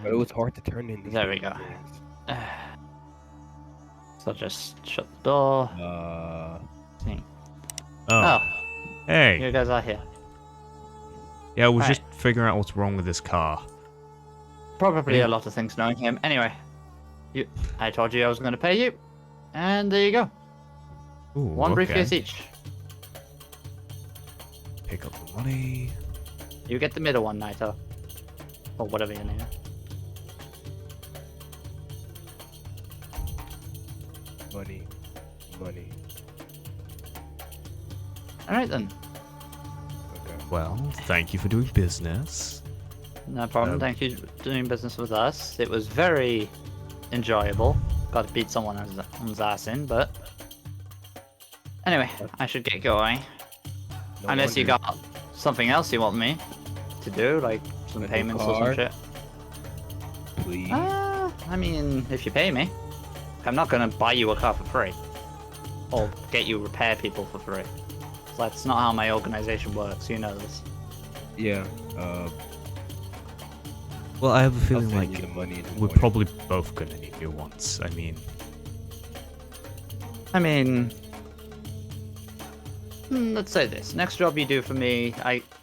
But it was hard to turn in these There we go. things. So just shut the door. See. Oh. Hey. You guys are here. Yeah, I was Right. just figuring out what's wrong with this car. Probably Yeah. a lot of things knowing him. Anyway, I told you I was going to pay you, and there you go. Ooh, One okay. briefcase each. Pick up the money. You get the middle one, Naito. Or whatever your name is. Money. Money. Alright then. Okay. Well, thank you for doing business. No problem. Thank you for doing business with us. It was very enjoyable. Got to beat someone's ass in, but... Anyway, I should get going. No Unless you wonder. got something else you want me to do, like some A new payments or some car? shit. Please. I mean, if you pay me. I'm not gonna buy you a car for free. Or get you repair people for free. That's not how my organization works, you know this. Yeah. Well, I have a I'll feeling send like you the money in the we're morning. probably both gonna need you once. I mean, Let's say this. Next job you do for me,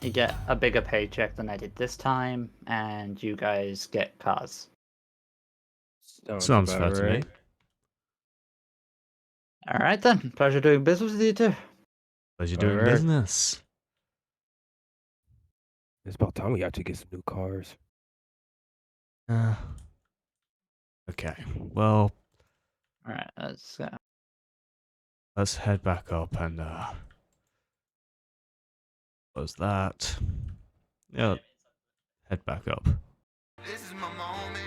you get a bigger paycheck than I did this time, and you guys get cars. sounds fair about to me. right. Alright then, pleasure doing business with you two. Pleasure doing Alright. business. It's about time we actually get some new cars. Okay, well, Alright, let's head back up and close that. Yeah, head back up. This is my moment.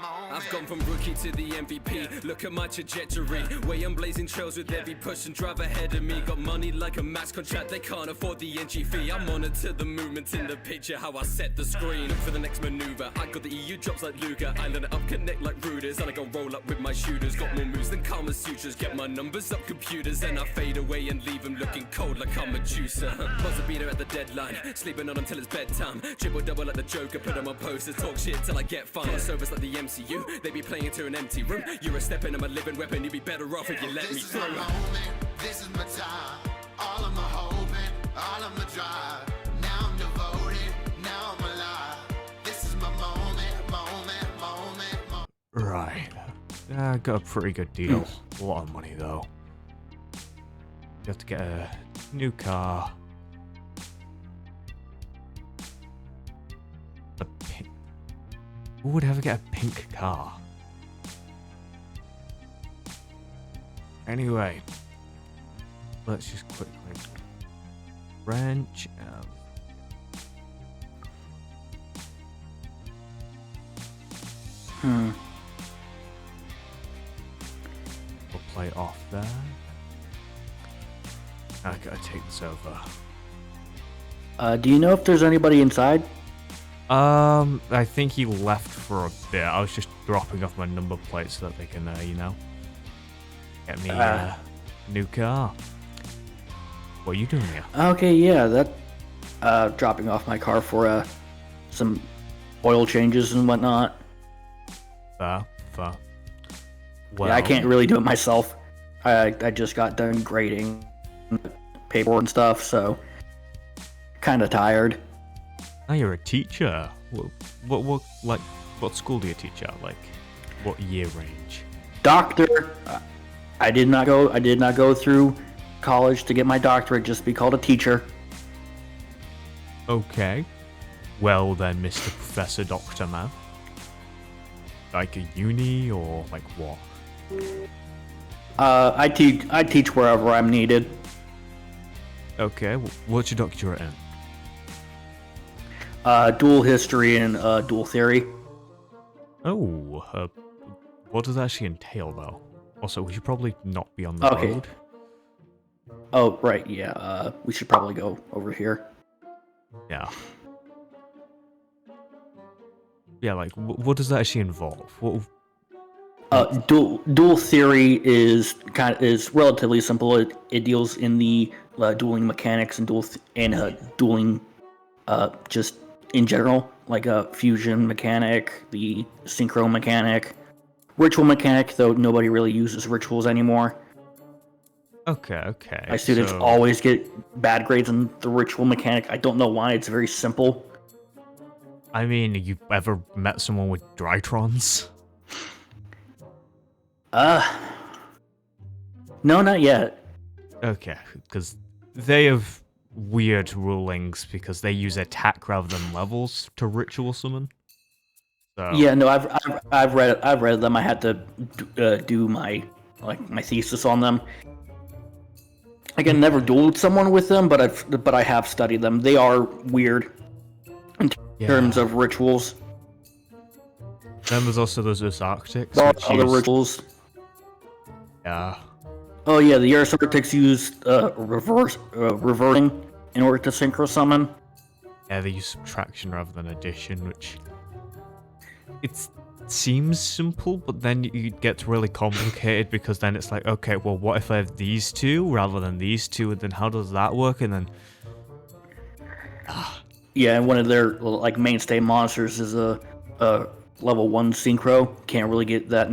I've gone from rookie to the MVP. Look at my trajectory. Way I'm blazing trails with every push and drive ahead of me. Got money like a max contract, they can't afford the entry fee. I monitor the movements in the picture, how I set the screen. Look for the next maneuver. I got the EU drops like Luger. I learn it up, connect like routers. And I go roll up with my shooters. Got more moves than Kama Sutras. Get my numbers up computers. And I fade away and leave them looking cold like I'm a juicer. Buzz a beater at the deadline. Sleeping on until it's bedtime. Triple double like the Joker. Put on my posters. Talk shit till I get fun. Service like the MCU. They be playing to an empty room. You're a step in, I'm a living weapon. You'd be better off if you let me through. This is my time. All of my hoping, all of my drive. Now I'm devoted, now I'm alive. This is my moment. Right. I got a pretty good deal. A lot of money though. You have to get a new car. A pink. Who would ever get a pink car? Anyway, let's just quickly wrench. We'll play off there. I gotta take this over. Do you know if there's anybody inside? I think he left for a bit. I was just dropping off my number plate so that they can, you know, get me a new car. What are you doing here? Okay, yeah, that dropping off my car for some oil changes and whatnot. Fair. Well, Yeah, I can't really do it myself. I just got done grading paperwork and stuff, so kind of tired. Oh, you're a teacher. What school do you teach at? Like, what year range? Doctor, I did not go through college to get my doctorate just to be called a teacher. Okay. Well then, Mr. Professor Doctor Man. Like a uni or like what? I teach wherever I'm needed. Okay, what's your doctorate in? Dual history and dual theory. Oh, what does that actually entail though? Also, we should probably not be on the Okay. road. Oh, right, yeah, we should probably go over here. Yeah. Yeah, like, what does that actually involve? Dual theory is relatively simple. It deals in the dueling mechanics and dueling just in general. like a fusion mechanic, the synchro mechanic, ritual mechanic, though nobody really uses rituals anymore. Okay. My students so- always get bad grades in the ritual mechanic. I don't know why. It's very simple. I mean, you ever met someone with Drytrons? No, not yet. Okay, because they have weird rulings because they use attack rather than levels to ritual summon. So, Yeah, no, I've read them. I had to do my thesis on them. Again, never dueled someone with them, but I have studied them. They are weird in terms of rituals. Then there's also those Arctics. There are which other use- rituals. Yeah. Oh yeah, the Earth Arctics use reverting in order to synchro summon. Yeah, they use subtraction rather than addition, which it seems simple, but then it gets really complicated because then it's like, okay, well, what if I have these two rather than these two, and then how does that work? And then Yeah, and one of their like mainstay monsters is a level 1 synchro. Can't really get that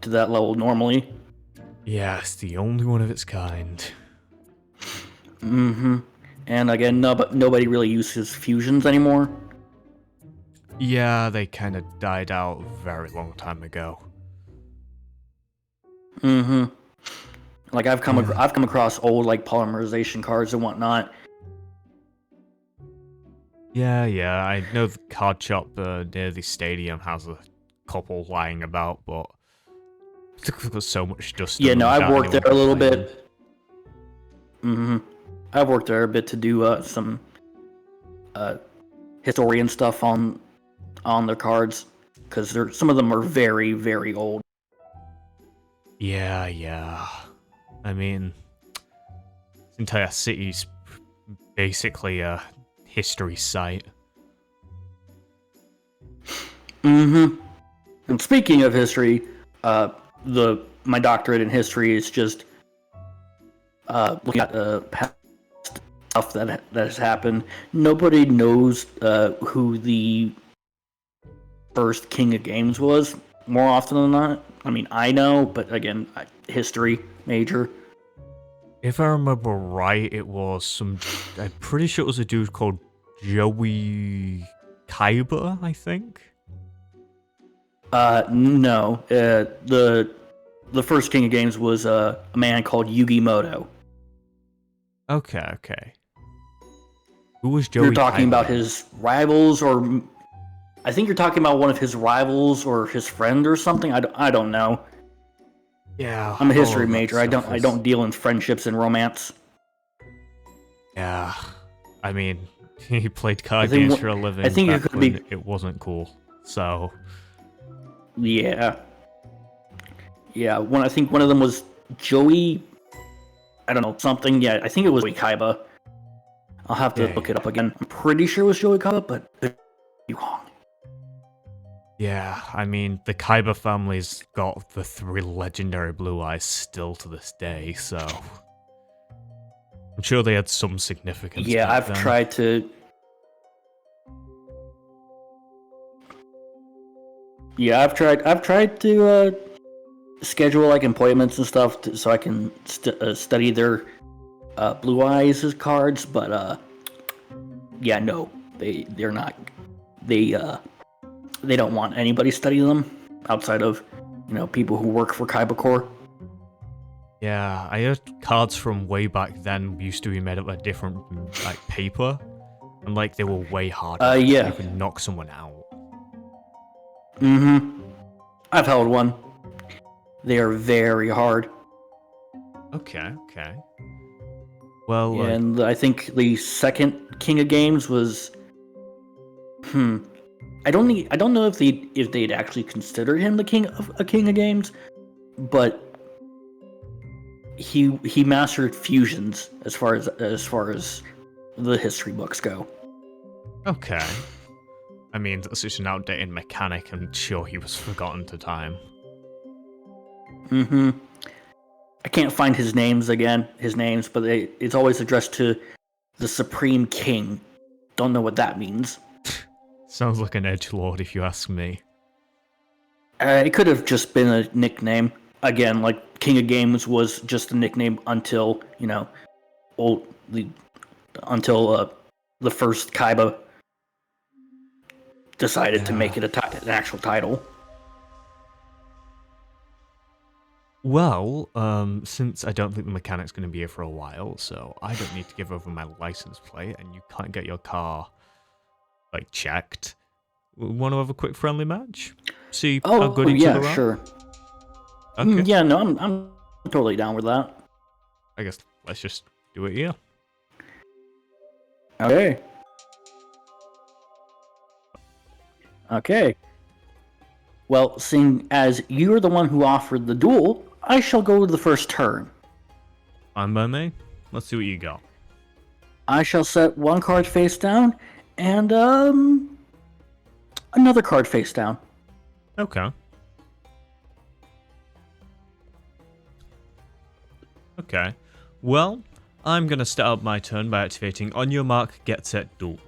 to that level normally. yeah, it's the only one of its kind. Mm-hmm. And again, nobody really uses fusions anymore. Yeah, they kind of died out a very long time ago. Mm-hmm. Like I've come across old like polymerization cards and whatnot. Yeah, I know the card shop near the stadium has a couple lying about, but there's so much dust. Yeah, no, I I've worked there a little bit. Mm-hmm. I've worked there a bit to do some historian stuff on their cards, because some of them are very, very old. Yeah. I mean, this entire city's basically a history site. Mm-hmm. And speaking of history, my doctorate in history is just looking at past stuff that has happened. Nobody knows who the first king of games was, more often than not. I mean, I know, but again, history major. If I remember right, it was I'm pretty sure it was a dude called Joey Kaiba, I think. No. The first king of games was a man called YuGiOh. Okay. Who was Joey? You're talking Kaiba? about his rivals, or I think you're talking about one of his rivals or his friend or something. I don't know. Yeah, I'm a history all of that major. I stuff is- don't deal in friendships and romance. Yeah, I mean, he played card I think games what- for a living. I think it back could when be- It wasn't cool. So Yeah. I think one of them was Joey. I don't know, something. Yeah, I think it was Joey Kaiba. I'll have to look it up again. I'm pretty sure it was Joey Kaiba, but could be wrong. yeah, I mean, the Kaiba family's got the 3 legendary blue eyes still to this day. So I'm sure they had some significance. Yeah, back I've then. tried to. Yeah, I've tried to schedule like appointments and stuff so I can study their Blue Eyes' cards, but yeah, no, they're not. They don't want anybody studying them outside of people who work for Kaiba Corps. Yeah, I heard cards from way back then used to be made of a different like paper, and like they were way harder. Yeah. You could knock someone out. Mm-hmm. I've held one. They are very hard. Okay. Well, Yeah, and I think the second King of Games was. I don't know if they'd actually consider him the king of games, but he mastered fusions as far as the history books go. okay. I mean, that's such an outdated mechanic. I'm sure he was forgotten to time. Mm-hmm. I can't find his names, but it's always addressed to the Supreme King. Don't know what that means. Sounds like an edgelord if you ask me. It could have just been a nickname. Again, like King of Games was just a nickname until, until the first Kaiba decided to make it an actual title. Well, since I don't think the mechanic's going to be here for a while, so I don't need to give over my license plate, and you can't get your car, like, checked. Want to have a quick friendly match? See how good each other are? Sure. Okay. Yeah, no, I'm totally down with that. I guess let's just do it here. Okay. Okay. Well, seeing as you're the one who offered the duel, I shall go with the first turn. Fine by me. Let's see what you got. I shall set one card face down, and another card face down. Okay. Okay. Well, I'm going to start out my turn by activating On Your Mark, Get Set, Duel.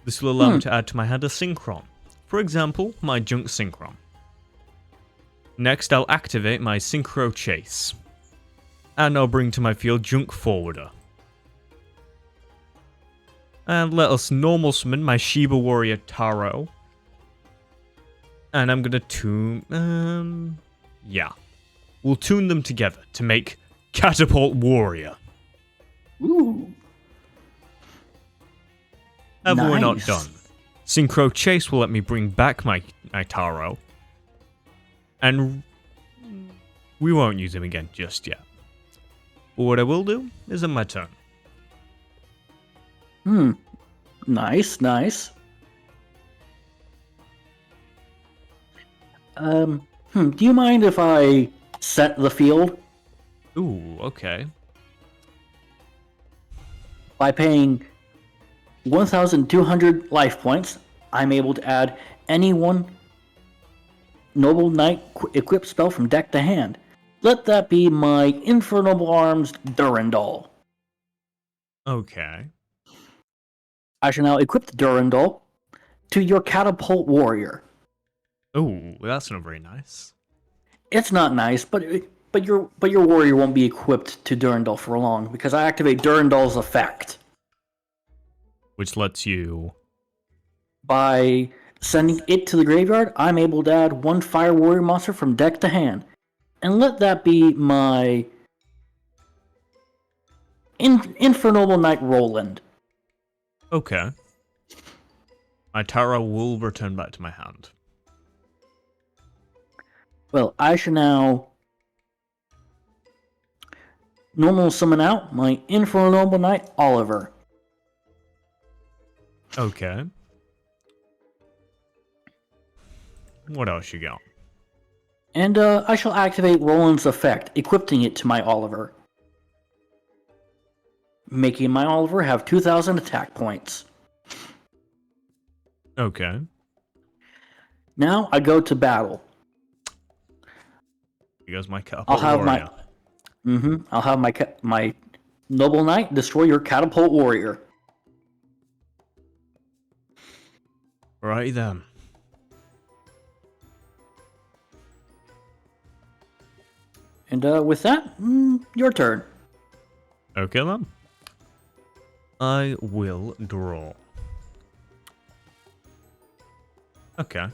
This will allow me to add to my hand a Synchron. For example, my Junk Synchron. Next, I'll activate my Synchro Chase. And I'll bring to my field Junk Forwarder. And let us normal summon my Shiba Warrior Taro. And I'm going to tune... yeah. We'll tune them together to make Catapult Warrior. Ooh. However, we're not Nice. done. Synchro Chase will let me bring back my Taro. And we won't use him again just yet. But what I will do is on my turn. Nice, nice. Do you mind if I set the field? Ooh, okay. By paying 1,200 life points, I'm able to add any one Noble Knight equipped spell from deck to hand. Let that be my Infernal Arms Durandal. Okay. I shall now equip the Durandal to your Catapult Warrior. Ooh, that's not very nice. It's not nice, but your warrior won't be equipped to Durandal for long because I activate Durandal's effect Which lets you... by sending it to the graveyard. I'm able to add one Fire Warrior monster from deck to hand, and let that be my Infernal Knight Roland. Okay. My Taro will return back to my hand. Well, I shall now normal summon out my Infernal Knight Oliver. Okay. What else you got? And I shall activate Roland's effect, equipping it to my Oliver, making my Oliver have 2,000 attack points. Okay. Now I go to battle. Here goes my Catapult I'll have Warrior. I'll have my Noble Knight destroy your Catapult Warrior. Right then. And with that, your turn. Okay then. I will draw. Okay. I'm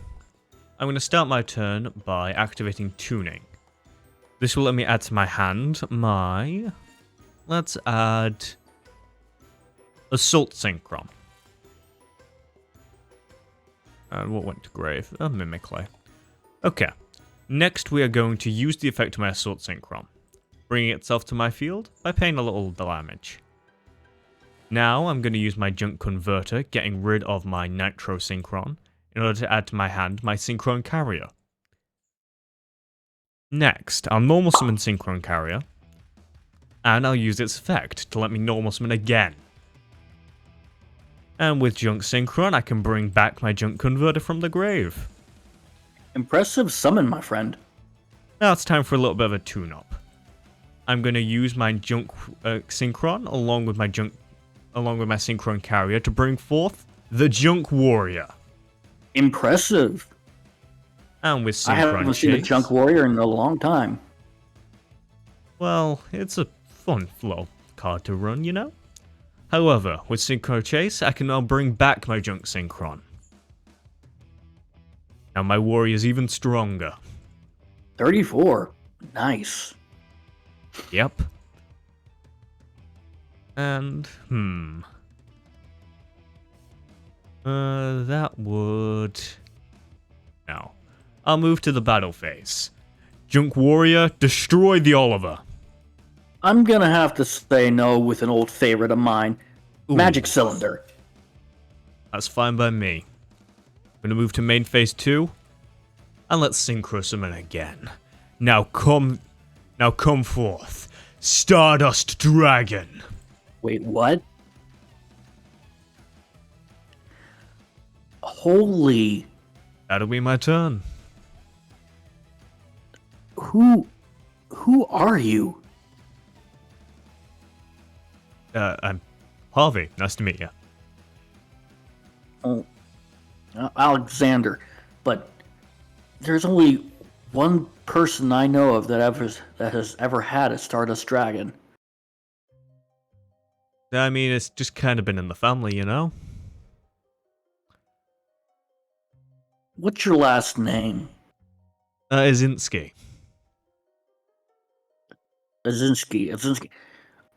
going to start my turn by activating Tuning. This will let me add to my hand my... Let's add... Assault Synchron. And what went to grave? Mimicry. Okay. Next, we are going to use the effect of my Assault Synchron, bringing itself to my field by paying a little damage. Now, I'm going to use my Junk Converter, getting rid of my Nitro Synchron, in order to add to my hand my Synchron Carrier. Next, I'll normal summon Synchron Carrier, and I'll use its effect to let me normal summon again. And with Junk Synchron, I can bring back my Junk Converter from the grave. Impressive summon, my friend. Now it's time for a little bit of a tune-up. I'm going to use my Junk Synchron along with my Synchron Carrier to bring forth the Junk Warrior. Impressive. And with I haven't Synchron seen a Chase, Junk Warrior in a long time. well, it's a fun flow card to run, you know? However, with Synchro Chase, I can now bring back my Junk Synchron. Now my warrior's even stronger. 34. Nice. Yep. And, that would... No. I'll move to the battle phase. Junk Warrior, destroy the Oliver. I'm gonna have to say no with an old favorite of mine. Ooh. Magic Cylinder. That's fine by me. I'm gonna move to main phase 2. And let's Synchro Summon again. Now come forth. Stardust Dragon. Wait, what? Holy... That'll be my turn. Who are you? I'm Harvey. Nice to meet you. Oh, Alexander. But there's only one person I know of that has ever had a Stardust Dragon. I mean, it's just kind of been in the family, you know? What's your last name? Izinski. Azinski.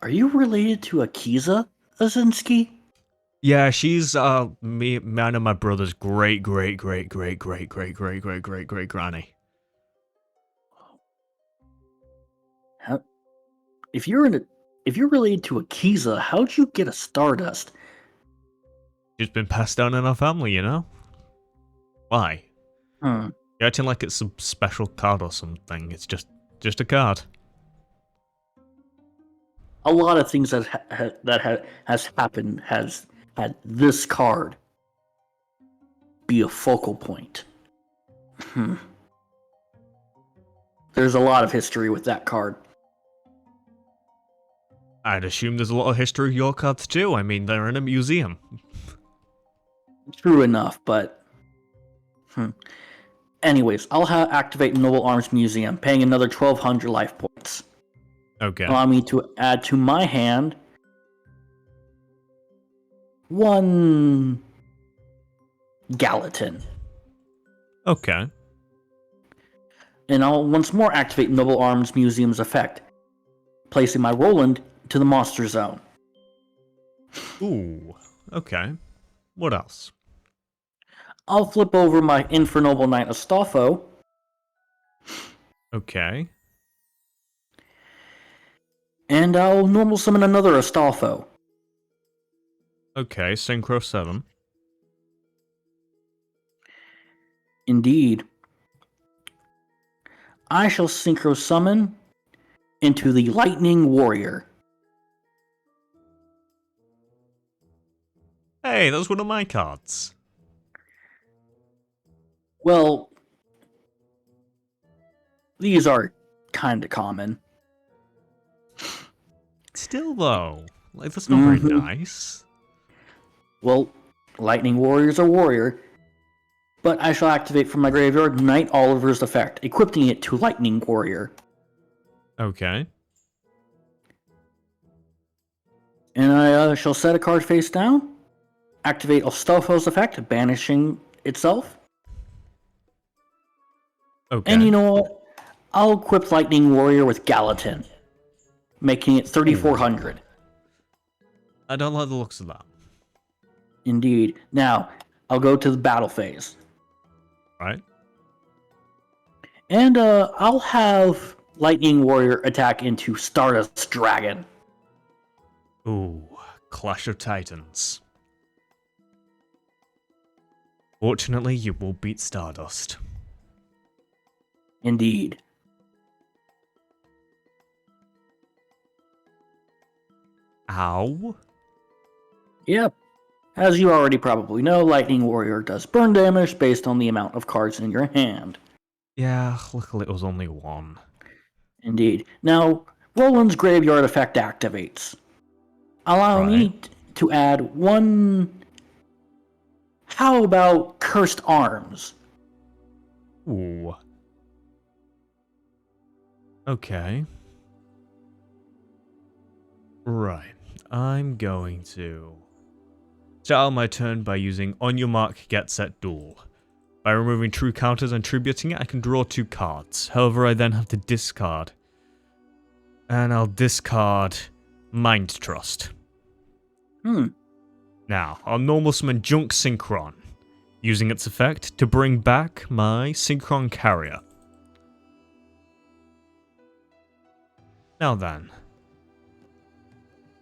Are you related to Akiza Azinski? Yeah, she's mine and my brother's great granny. If you're related to Akiza, how'd you get a Stardust? She's been passed down in our family, you know? Why? You're acting like it's some special card or something. It's just a card. A lot of things that has happened has had this card be a focal point. There's a lot of history with that card. I'd assume there's a lot of history of your cards too. I mean, they're in a museum. True enough, but... Anyways, I'll activate Noble Arms Museum, paying another 1,200 life points. Okay. Allow me to add to my hand... one... Gallatin. Okay. And I'll once more activate Noble Arms Museum's effect, placing my Roland to the Monster Zone. Ooh. Okay. What else? I'll flip over my Infernoble Knight Astolfo. Okay. And I'll normal summon another Astolfo. Okay, Synchro 7. Indeed. I shall Synchro summon into the Lightning Warrior. Hey, that's one of my cards. Well, these are kinda common. Still though, like that's not very nice. Well, Lightning Warrior's a warrior, but I shall activate from my graveyard Knight Oliver's effect, equipping it to Lightning Warrior. Okay. And I shall set a card face down, activate Astolfo's effect, banishing itself. Okay. And you know what? I'll equip Lightning Warrior with Gallatin, making it 3,400. I don't like the looks of that. Indeed. Now, I'll go to the battle phase. Right? And I'll have Lightning Warrior attack into Stardust Dragon. Ooh, Clash of Titans. Fortunately, you will beat Stardust. Indeed. Ow. Yep. As you already probably know, Lightning Warrior does burn damage based on the amount of cards in your hand. Yeah, luckily it was only one. Indeed. Now, Roland's Graveyard effect activates, allowing me to add one How about cursed arms? Ooh. Okay. Right. I'm going to start out my turn by using On Your Mark, Get Set, Duel. By removing true counters and tributing it, I can draw 2 cards. However, I then have to discard. And I'll discard Mind Trust. Now, I'll normal summon Junk Synchron, using its effect to bring back my Synchron Carrier. Now then,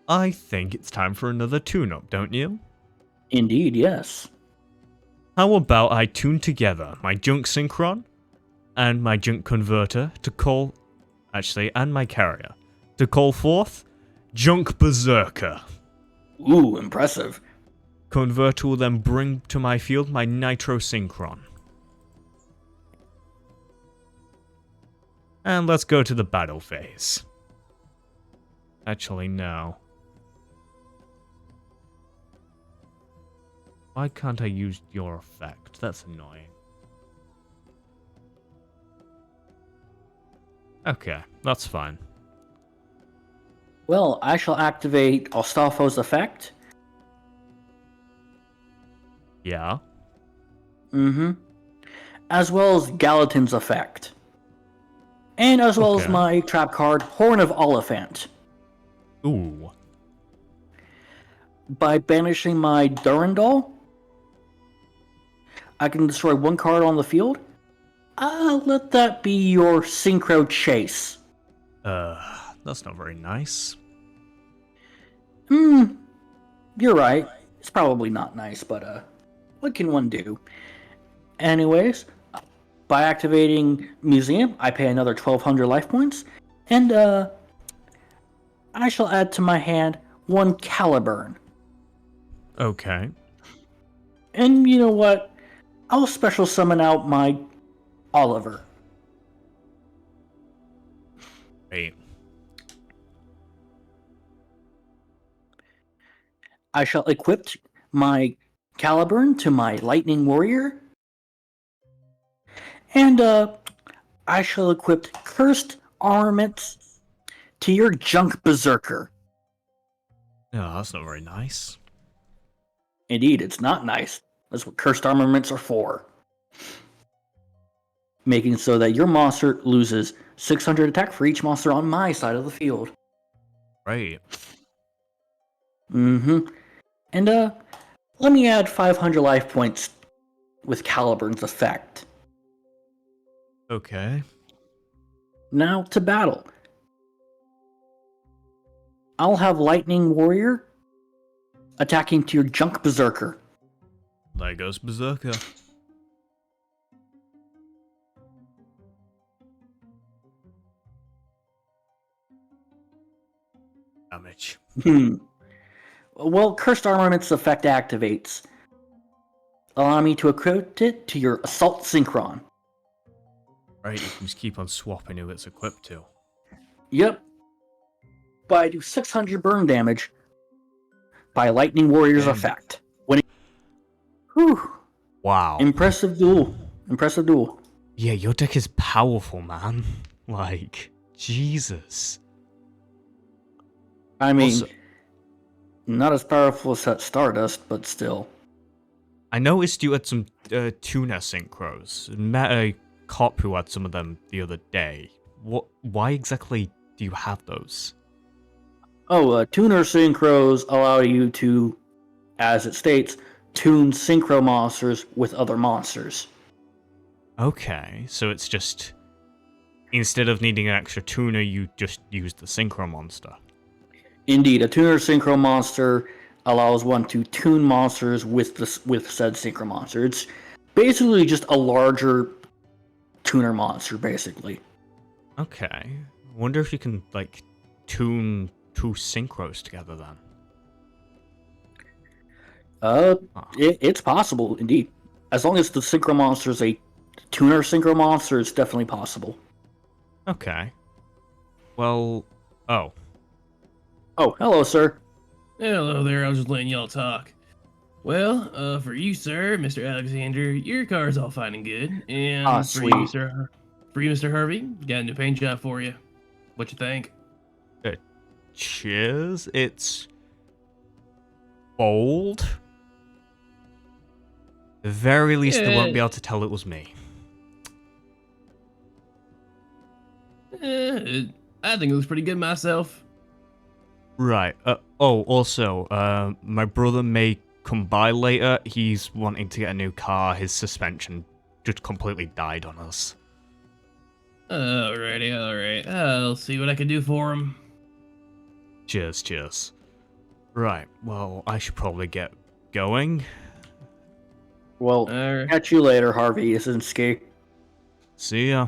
I think it's time for another tune-up, don't you? Indeed, yes. How about I tune together my Junk Synchron and my Junk Converter to call... Actually, and my Carrier. To call forth Junk Berserker. Ooh, impressive. Converter will then bring to my field my Nitro Synchron. And let's go to the battle phase. Actually, no. Why can't I use your effect? That's annoying. Okay, that's fine. Well, I shall activate Astolfo's effect. Yeah? As well as Gallatin's effect. And as well as Okay. my trap card, Horn of Oliphant. Ooh. By banishing my Durandal, I can destroy 1 card on the field. Let that be your Synchro Chase. That's not very nice. You're right. It's probably not nice, but what can one do? Anyways, by activating Museum, I pay another 1,200 life points, and I shall add to my hand 1 Caliburn. Okay. And you know what? I'll special summon out my Oliver. Wait. I shall equip my Caliburn to my Lightning Warrior. And I shall equip Cursed Armaments to your Junk Berserker. Oh, that's not very nice. Indeed, it's not nice. That's what Cursed Armaments are for. Making so that your monster loses 600 attack for each monster on my side of the field. Right. And let me add 500 life points with Caliburn's effect. Okay. Now to battle. I'll have Lightning Warrior attacking to your Junk Berserker. There goes Berserker. Damage. Well, Cursed Armament's effect activates. Allow me to equip it to your Assault Synchron. Right, you can just keep on swapping who it's equipped to. Yep. But I do 600 burn damage by Lightning Warrior's effect. Whew. Wow. Impressive duel. Impressive duel. Yeah, your deck is powerful, man. Like, Jesus. I mean, Also, not as powerful as that Stardust, but still. I noticed you had some tuner synchros. Met a cop who had some of them the other day. Why exactly do you have those? Oh, tuner synchros allow you to, as it states, tune synchro monsters with other monsters. Okay, so it's just... Instead of needing an extra tuner, you just use the synchro monster. Indeed, a tuner synchro monster allows one to tune monsters with said synchro monster. It's basically just a larger tuner monster, basically. Okay. Wonder if you can, like, tune 2 synchros together then. It's possible, indeed. As long as the synchro monster is a tuner synchro monster, it's definitely possible. Okay. Well... Oh. Oh, hello, sir. Hello there, I was just letting y'all talk. Well, for you, sir, Mr. Alexander, your car's all fine and good. And Ah, for you, sweet. for you, Mr. Harvey, got a new paint job for you. What you think? Cheers. It's bold. At the very least, they won't be able to tell it was me. I think it looks pretty good myself. Right. Also, my brother may come by later. He's wanting to get a new car. His suspension just completely died on us. Alrighty, alright. I'll see what I can do for him. Cheers. Right. Well, I should probably get going. Well, Alright. catch you later, Harvey Isinski. See ya.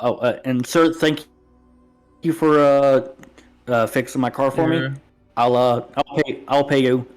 Oh, and sir, thank you for fixing my car for me. Sure. I'll pay you.